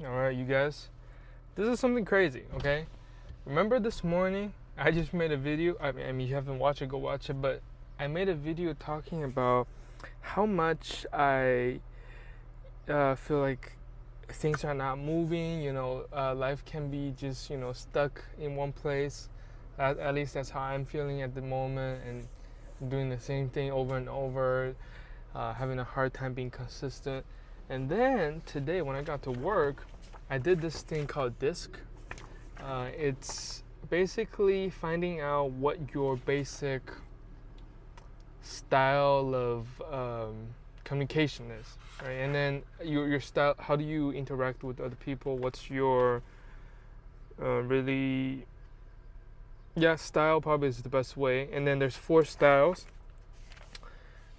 Alright, you guys. This is something crazy, okay? Remember this morning, I just made a video. I mean, you haven't watched it, go watch it. But I made a video talking about how much I feel like things are not moving. Life can be just, stuck in one place. At least that's how I'm feeling at the moment. And doing the same thing over and over, having a hard time being consistent. And then today, when I got to work, I did this thing called DISC. It's basically finding out what your basic style of communication is, right? And then your style. How do you interact with other people? What's your really style? Probably is the best way. And then there's 4 styles: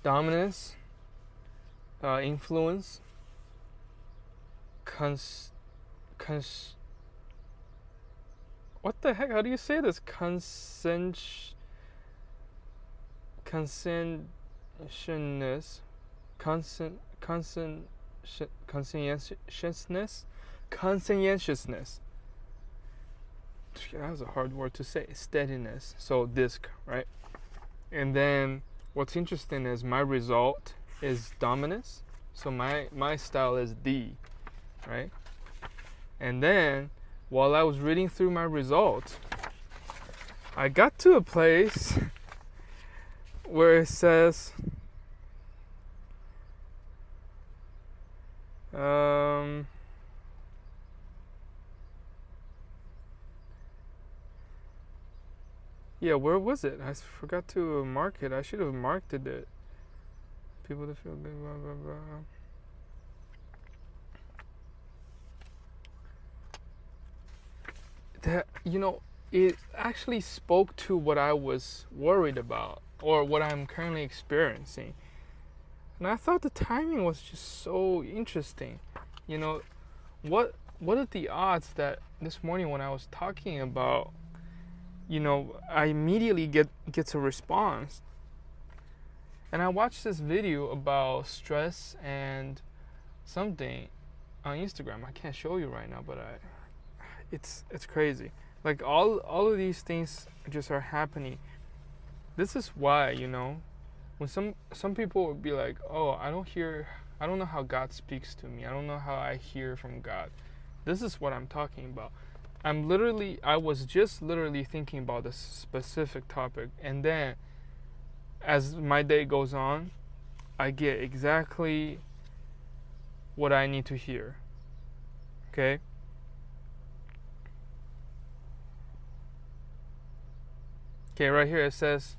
dominance, influence, what the heck? How do you say this? Conscientiousness, conscientiousness. That was a hard word to say. Steadiness. So DISC, right? And then what's interesting is my result is dominance. So my style is D, right? And then while I was reading through my results, I got to a place where it says where was it? I forgot to mark it. I should have marked it. People to feel good, blah, blah, blah. That, it actually spoke to what I was worried about or what I'm currently experiencing. And I thought the timing was just so interesting. What are the odds that this morning when I was talking about, I immediately gets a response. And I watched this video about stress and something on Instagram. I can't show you right now, but it's crazy. Like all of these things just are happening. This is why, when some people would be like, "Oh, I don't know how God speaks to me. I don't know how I hear from God." This is what I'm talking about. I was just literally thinking about this specific topic, and then as my day goes on, I get exactly what I need to hear. Okay? Okay, right here it says,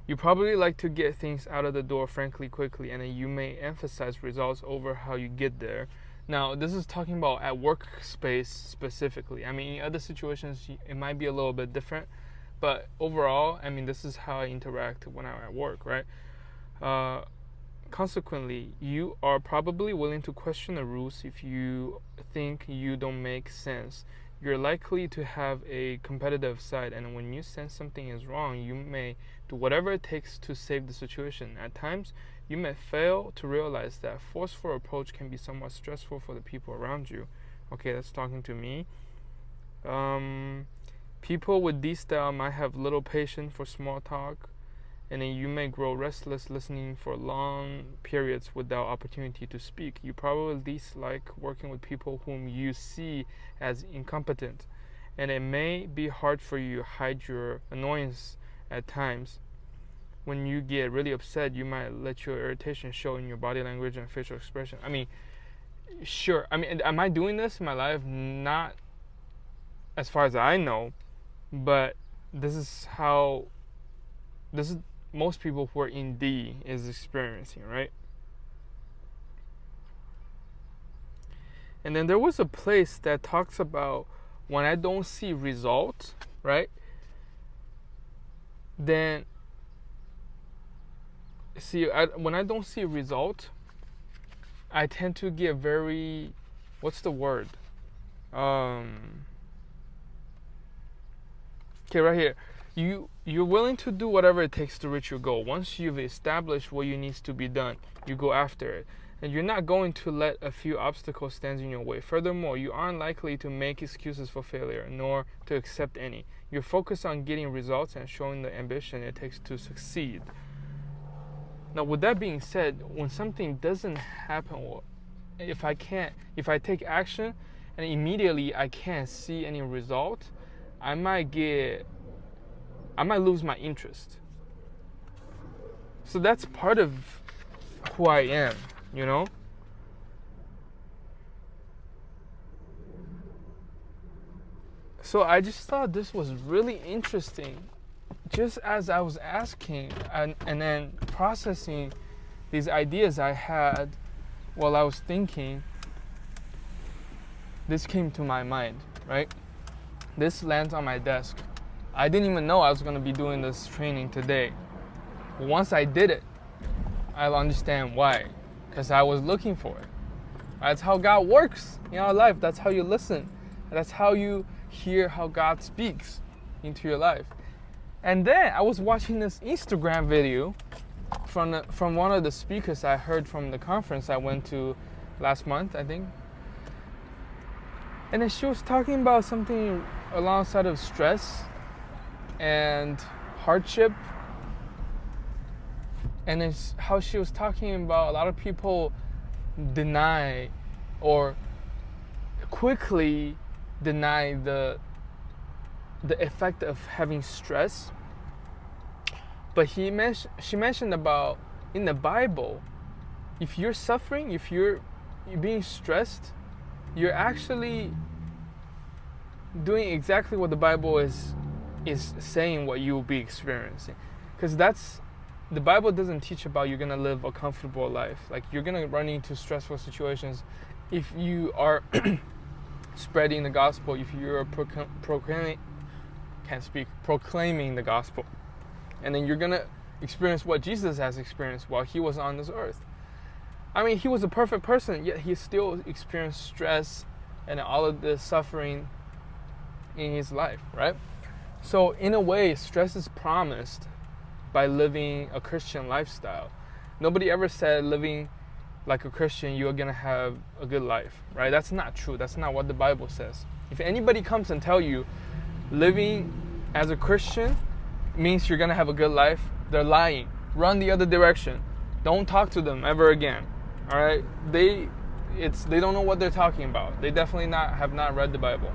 you probably like to get things out of the door frankly quickly, and then you may emphasize results over how you get there. Now, this is talking about at workspace specifically. I mean, in other situations, it might be a little bit different, but overall, I mean, this is how I interact when I'm at work, right? Consequently, you are probably willing to question the rules if you think you don't make sense. You're likely to have a competitive side, and when you sense something is wrong, you may do whatever it takes to save the situation. At times, you may fail to realize that forceful approach can be somewhat stressful for the people around you. Okay, that's talking to me. People with this style might have little patience for small talk, and then you may grow restless listening for long periods without opportunity to speak. You probably dislike working with people whom you see as incompetent, and it may be hard for you to hide your annoyance at times. When you get really upset, you might let your irritation show in your body language and facial expression. I mean, sure. I mean, am I doing this in my life? Not as far as I know, but this is most people who are in D is experiencing, right? And then there was a place that talks about when I don't see results, right? Then when I don't see result, I tend to get very, what's the word? Okay, right here. You're willing to do whatever it takes to reach your goal. Once you've established what needs to be done, you go after it. and you're not going to let a few obstacles stand in your way. Furthermore, you aren't likely to make excuses for failure, nor to accept any. You're focused on getting results and showing the ambition it takes to succeed. Now, with that being said, when something doesn't happen, if I take action and immediately I can't see any result, I might lose my interest. So that's part of who I am, you know? So I just thought this was really interesting. Just as I was asking and then processing these ideas I had while I was thinking, this came to my mind, right? This lands on my desk. I didn't even know I was going to be doing this training today. Once I did it, I'll understand why. Because I was looking for it. That's how God works in our life. That's how you listen. That's how you hear how God speaks into your life. And then I was watching this Instagram video from one of the speakers I heard from the conference I went to last month, I think. And then she was talking about something alongside of stress and hardship. And it's how she was talking about a lot of people deny or quickly deny the effect of having stress. But she mentioned about in the Bible, if you're suffering, if you're being stressed, you're actually doing exactly what the Bible is saying what you will be experiencing. Because the Bible doesn't teach about you're going to live a comfortable life. Like, you're going to run into stressful situations if you are spreading the gospel, if you're proclaiming the gospel. And then you're going to experience what Jesus has experienced while he was on this earth. I mean, he was a perfect person, yet he still experienced stress and all of the suffering in his life, right? So in a way, stress is promised by living a Christian lifestyle. Nobody ever said living like a Christian, you're going to have a good life, right? That's not true. That's not what the Bible says. If anybody comes and tell you living as a Christian means you're going to have a good life, they're lying. Run the other direction. Don't talk to them ever again. All right? They don't know what they're talking about. They definitely have not read the Bible.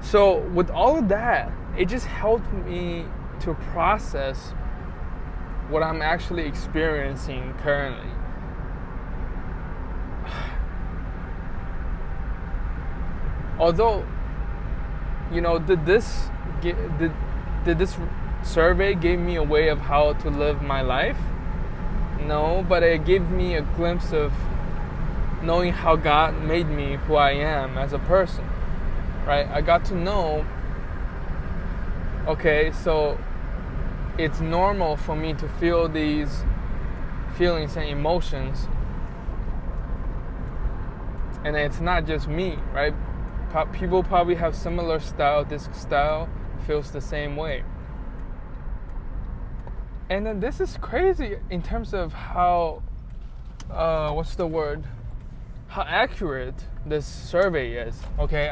So with all of that, it just helped me to process what I'm actually experiencing currently. Although, did this survey give me a way of how to live my life? No, but it gave me a glimpse of knowing how God made me who I am as a person, right? I got to know, okay, so it's normal for me to feel these feelings and emotions, and it's not just me, right? People probably have similar style. This style feels the same way. And then this is crazy in terms of how, how accurate this survey is. Okay,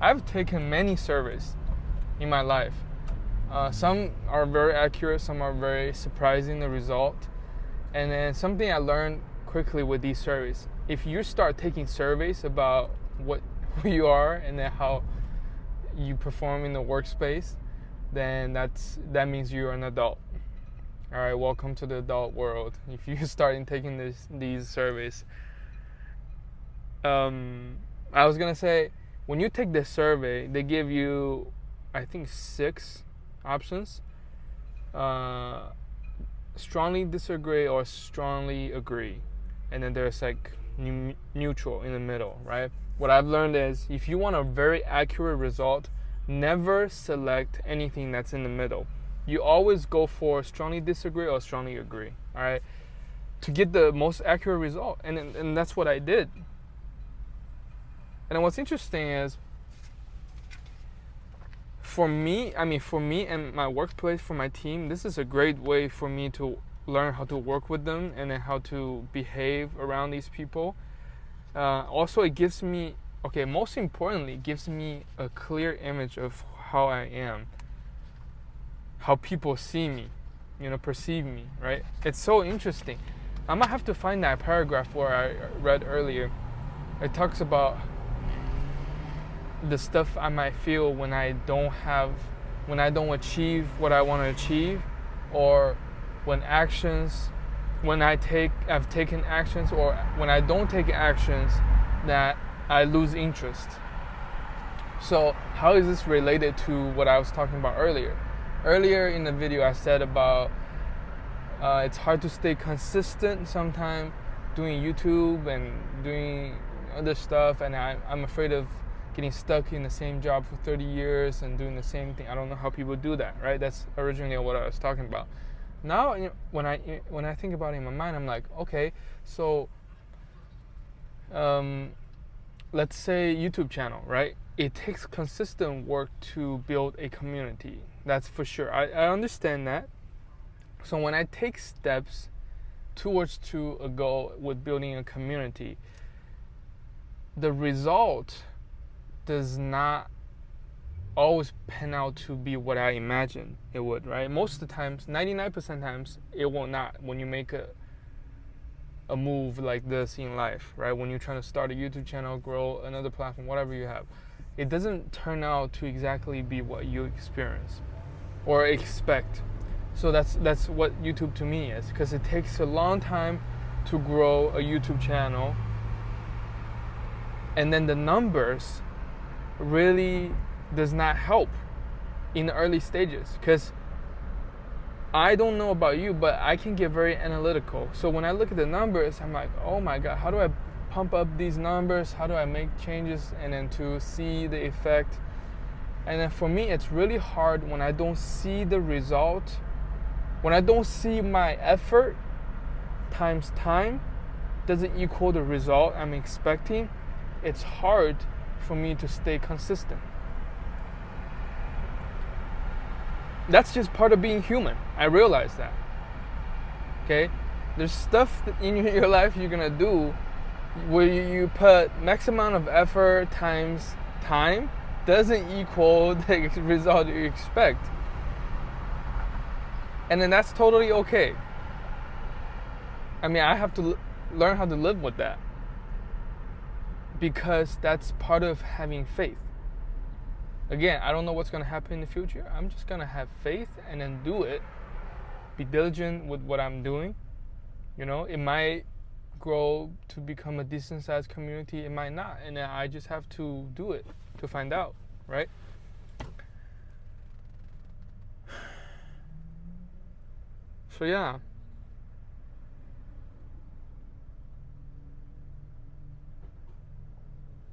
I've taken many surveys in my life. Some are very accurate, some are very surprising, the result. And then something I learned quickly with these surveys, if you start taking surveys about who you are and then how you perform in the workspace, then that means you're an adult. All right, welcome to the adult world. If you start taking these surveys, I was gonna say, when you take this survey, they give you, I think, 6 options. Strongly disagree or strongly agree, and then there's like neutral in the middle, right? What I've learned is if you want a very accurate result, never select anything that's in the middle. You always go for strongly disagree or strongly agree, all right, to get the most accurate result. And that's what I did. And what's interesting is, for me and my workplace, for my team, this is a great way for me to learn how to work with them and then how to behave around these people. Also, it gives me, most importantly, it gives me a clear image of how I am, how people see me, perceive me, right? It's so interesting. I might have to find that paragraph where I read earlier. It talks about the stuff I might feel when I don't achieve what I want to achieve, or when I've taken actions, or when I don't take actions that I lose interest. So how is this related to what I was talking about earlier? Earlier in the video I said about it's hard to stay consistent sometimes doing YouTube and doing other stuff, and I'm afraid of getting stuck in the same job for 30 years and doing the same thing. I don't know how people do that, right? That's originally what I was talking about. Now, when I think about it in my mind, I'm like, okay, so let's say YouTube channel, right? It takes consistent work to build a community. That's for sure. I understand that. So when I take steps towards a goal with building a community, the result does not always pan out to be what I imagined it would, right? Most of the times, 99% of times, it will not when you make a move like this in life, right? When you're trying to start a YouTube channel, grow another platform, whatever you have, it doesn't turn out to exactly be what you experience or expect. So that's what YouTube to me is, because it takes a long time to grow a YouTube channel, and then the numbers really does not help in the early stages, because I don't know about you, but I can get very analytical. So when I look at the numbers, I'm like, oh my God, how do I pump up these numbers? How do I make changes and then to see the effect? And then for me, it's really hard when I don't see the result, when I don't see my effort times time doesn't equal the result I'm expecting. It's hard for me to stay consistent. That's just part of being human. I realize that. Okay? There's stuff in your life you're gonna do where you put max amount of effort times time doesn't equal the result you expect. And then that's totally okay. I mean, I have to learn how to live with that, because that's part of having faith. Again, I don't know what's going to happen in the future. I'm just going to have faith and then do it. Be diligent with what I'm doing. It might grow to become a decent sized community. It might not. And then I just have to do it to find out, right? So yeah.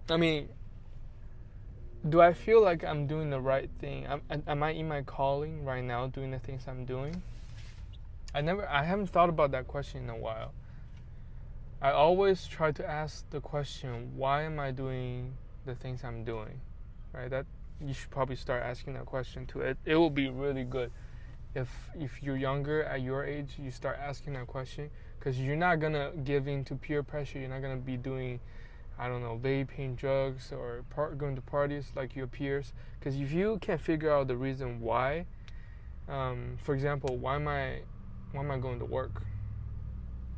I mean, do I feel like I'm doing the right thing? Am I in my calling right now doing the things I'm doing? I haven't thought about that question in a while. I always try to ask the question, why am I doing the things I'm doing? Right? That you should probably start asking that question too. It will be really good if you're younger at your age, you start asking that question, because you're not gonna give in to peer pressure. You're not gonna be doing, I don't know, vaping, drugs, or going to parties like your peers. Because if you can't figure out the reason why, for example, why am I going to work?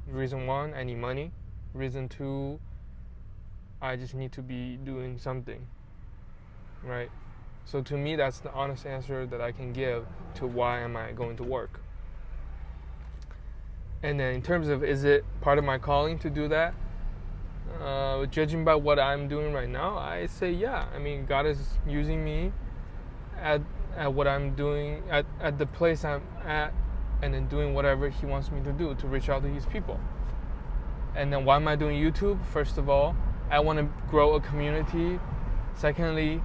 Reason one, I need money. Reason two, I just need to be doing something, right? So to me, that's the honest answer that I can give to why am I going to work. And then in terms of, is it part of my calling to do that? Judging by what I'm doing right now, I say yeah. I mean, God is using me at what I'm doing, at the place I'm at, and then doing whatever He wants me to do to reach out to His people. And then why am I doing YouTube? First of all, I want to grow a community. Secondly,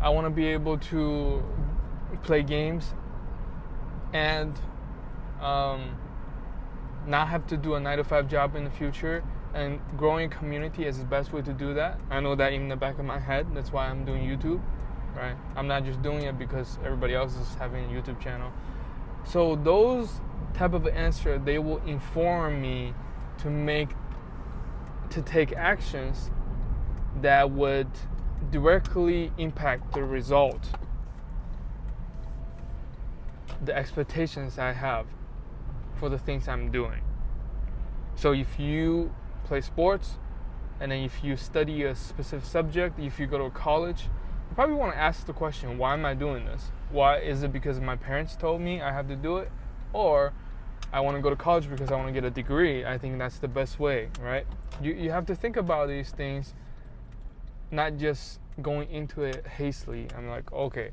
I want to be able to play games and not have to do a 9-to-5 job in the future. And growing a community is the best way to do that. I know that in the back of my head. That's why I'm doing YouTube, right? I'm not just doing it because everybody else is having a YouTube channel. So those type of answer, they will inform me to take actions that would directly impact the result, the expectations I have for the things I'm doing. So if you play sports, and then if you study a specific subject, if you go to college, you probably want to ask the question, why am I doing this? Why is it because my parents told me I have to do it? Or I want to go to college because I want to get a degree. I think that's the best way, right? You have to think about these things, not just going into it hastily. I'm like, okay,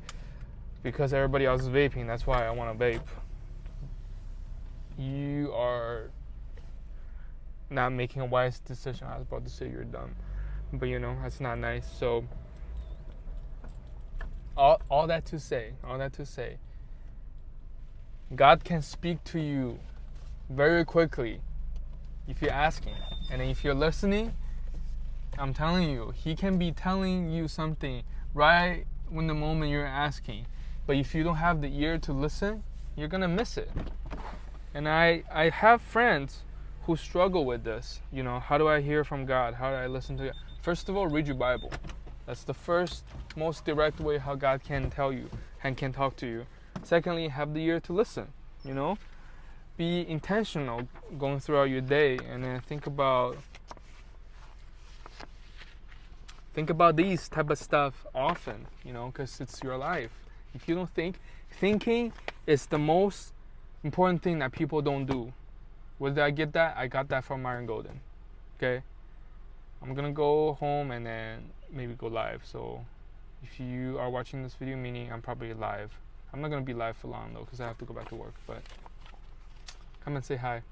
because everybody else is vaping, that's why I want to vape. You are not making a wise decision. I was about to say you're dumb, but that's not nice. So all that to say, God can speak to you very quickly if you're asking, and then if you're listening, I'm telling you, He can be telling you something right when the moment you're asking. But if you don't have the ear to listen, you're gonna miss it. And I have friends who struggle with this. How do I hear from God? How do I listen to God? First of all, read your Bible. That's the first, most direct way how God can tell you and can talk to you. Secondly, have the ear to listen. Be intentional going throughout your day, and then think about these type of stuff often. Because it's your life. If you don't think, thinking is the most important thing that people don't do. Where did I get that? I got that from Myron Golden. Okay? I'm gonna go home and then maybe go live. So if you are watching this video, meaning I'm probably live. I'm not gonna be live for long though, because I have to go back to work. But come and say hi.